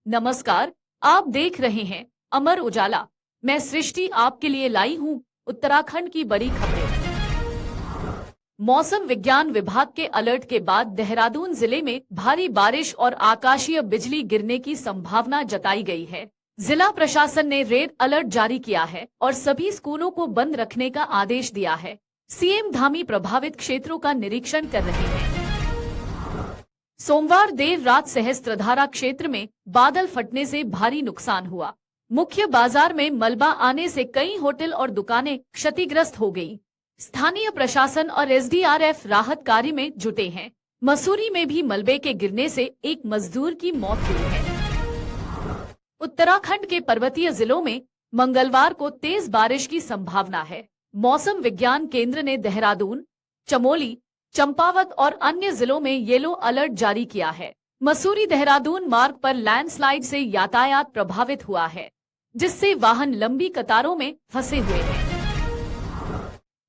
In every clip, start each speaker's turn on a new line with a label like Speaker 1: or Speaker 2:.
Speaker 1: नमस्कार, आप देख रहे हैं अमर उजाला। मैं सृष्टि आपके लिए लाई हूँ उत्तराखंड की बड़ी खबरें। मौसम विज्ञान विभाग के अलर्ट के बाद देहरादून जिले में भारी बारिश और आकाशीय बिजली गिरने की संभावना जताई गई है। जिला प्रशासन ने रेड अलर्ट जारी किया है और सभी स्कूलों को बंद रखने का आदेश दिया है। सीएम धामी प्रभावित क्षेत्रों का निरीक्षण कर रहे हैं। सोमवार देर रात सहस्त्रधारा क्षेत्र में बादल फटने से भारी नुकसान हुआ। मुख्य बाजार में मलबा आने से कई होटल और दुकानें क्षतिग्रस्त हो गई। स्थानीय प्रशासन और एसडीआरएफ राहत कार्य में जुटे हैं। मसूरी में भी मलबे के गिरने से एक मजदूर की मौत हुई है। उत्तराखंड के पर्वतीय जिलों में मंगलवार को तेज बारिश की संभावना है। मौसम विज्ञान केंद्र ने देहरादून, चमोली, चंपावत और अन्य जिलों में येलो अलर्ट जारी किया है। मसूरी देहरादून मार्ग पर लैंडस्लाइड से यातायात प्रभावित हुआ है, जिससे वाहन लंबी कतारों में फंसे हुए हैं।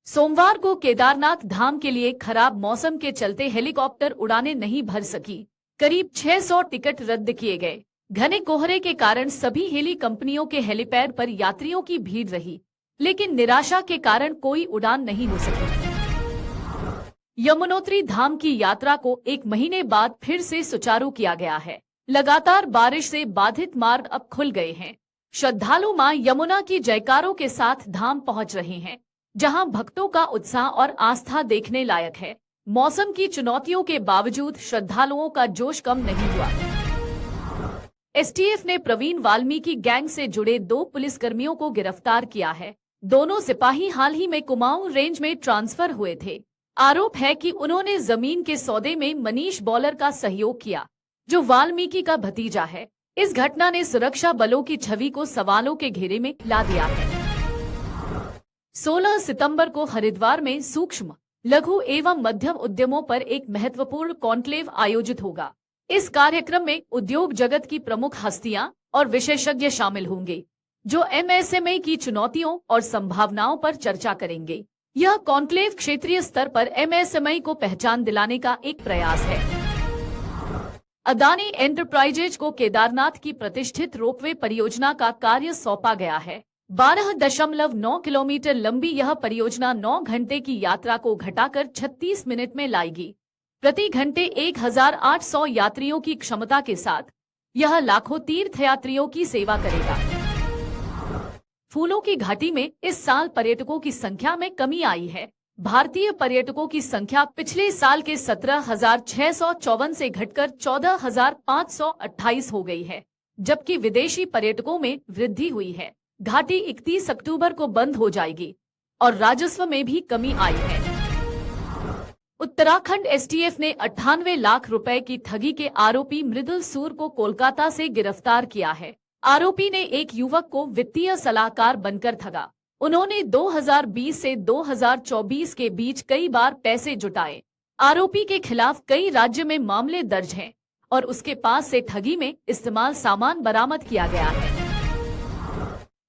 Speaker 1: सोमवार को केदारनाथ धाम के लिए खराब मौसम के चलते हेलीकॉप्टर उड़ानें नहीं भर सकी। करीब 600 टिकट रद्द किए गए। घने कोहरे के कारण सभी हेली कंपनियों के हेलीपैड पर यात्रियों की भीड़ रही, लेकिन निराशा के कारण कोई उड़ान नहीं हो सकी। यमुनोत्री धाम की यात्रा को एक महीने बाद फिर से सुचारू किया गया है। लगातार बारिश से बाधित मार्ग अब खुल गए हैं। श्रद्धालु मां यमुना की जयकारों के साथ धाम पहुंच रहे हैं, जहां भक्तों का उत्साह और आस्था देखने लायक है। मौसम की चुनौतियों के बावजूद श्रद्धालुओं का जोश कम नहीं हुआ। एसटीएफ ने प्रवीण वाल्मीकि गैंग से जुड़े 2 पुलिसकर्मियों को गिरफ्तार किया है। दोनों सिपाही हाल ही में कुमाऊं रेंज में ट्रांसफर हुए थे। आरोप है कि उन्होंने जमीन के सौदे में मनीष बॉलर का सहयोग किया, जो वाल्मीकि का भतीजा है। इस घटना ने सुरक्षा बलों की छवि को सवालों के घेरे में ला दिया है। 16 सितंबर को हरिद्वार में सूक्ष्म, लघु एवं मध्यम उद्यमों पर एक महत्वपूर्ण कॉन्क्लेव आयोजित होगा। इस कार्यक्रम में उद्योग जगत की प्रमुख हस्तियां और विशेषज्ञ शामिल होंगे, जो एमएसएमई की चुनौतियों और संभावनाओं पर चर्चा करेंगे। यह कॉन्क्लेव क्षेत्रीय स्तर पर एमएसएमई को पहचान दिलाने का एक प्रयास है। अदानी एंटरप्राइजेज को केदारनाथ की प्रतिष्ठित रोपवे परियोजना का कार्य सौंपा गया है। 12.9 किलोमीटर लंबी यह परियोजना 9 घंटे की यात्रा को घटाकर 36 मिनट में लाएगी। प्रति घंटे 1800 यात्रियों की क्षमता के साथ यह लाखों तीर्थयात्रियों की सेवा करेगा। फूलों की घाटी में इस साल पर्यटकों की संख्या में कमी आई है। भारतीय पर्यटकों की संख्या पिछले साल के 17,654 से घटकर 14,528 हो गई है, जबकि विदेशी पर्यटकों में वृद्धि हुई है। घाटी 31 अक्टूबर को बंद हो जाएगी और राजस्व में भी कमी आई है। उत्तराखंड एसटीएफ ने 98 लाख रुपए की ठगी के आरोपी मृदुल सूर को कोलकाता से गिरफ्तार किया है। आरोपी ने एक युवक को वित्तीय सलाहकार बनकर ठगा। उन्होंने 2020 से 2024 के बीच कई बार पैसे जुटाए। आरोपी के खिलाफ कई राज्य में मामले दर्ज हैं और उसके पास से ठगी में इस्तेमाल सामान बरामद किया गया है।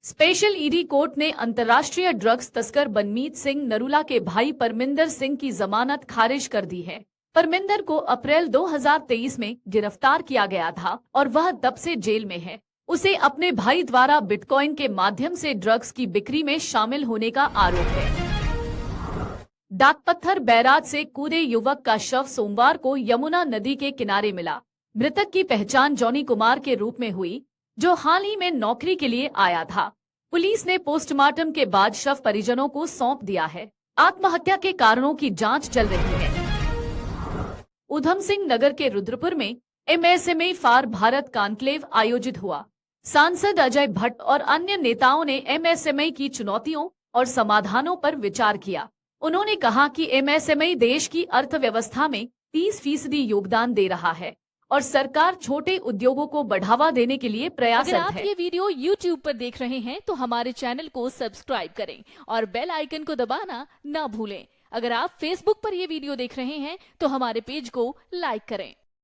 Speaker 1: स्पेशल ईडी कोर्ट ने अंतर्राष्ट्रीय ड्रग्स तस्कर बनमीत सिंह नरूला के भाई परमिंदर सिंह की जमानत खारिज कर दी है। परमिंदर को अप्रैल 2023 में गिरफ्तार किया गया था और वह तब से जेल में है। उसे अपने भाई द्वारा बिटकॉइन के माध्यम से ड्रग्स की बिक्री में शामिल होने का आरोप है। डाकपत्थर बैराज से कूदे युवक का शव सोमवार को यमुना नदी के किनारे मिला। मृतक की पहचान जॉनी कुमार के रूप में हुई, जो हाल ही में नौकरी के लिए आया था। पुलिस ने पोस्टमार्टम के बाद शव परिजनों को सौंप दिया है। आत्महत्या के कारणों की जांच चल रही है। उधम सिंह नगर के रुद्रपुर में एमएसएमई फॉर भारत कॉन्क्लेव आयोजित हुआ। सांसद अजय भट्ट और अन्य नेताओं ने एमएसएमई की चुनौतियों और समाधानों पर विचार किया। उन्होंने कहा कि एमएसएमई देश की अर्थव्यवस्था में 30% योगदान दे रहा है और सरकार छोटे उद्योगों को बढ़ावा देने के लिए प्रयासरत है।
Speaker 2: अगर आप ये वीडियो YouTube पर देख रहे हैं तो हमारे चैनल को सब्सक्राइब करें और बेल आइकन को दबाना ना भूलें। अगर आप Facebook पर ये वीडियो देख रहे हैं तो हमारे पेज को लाइक करें।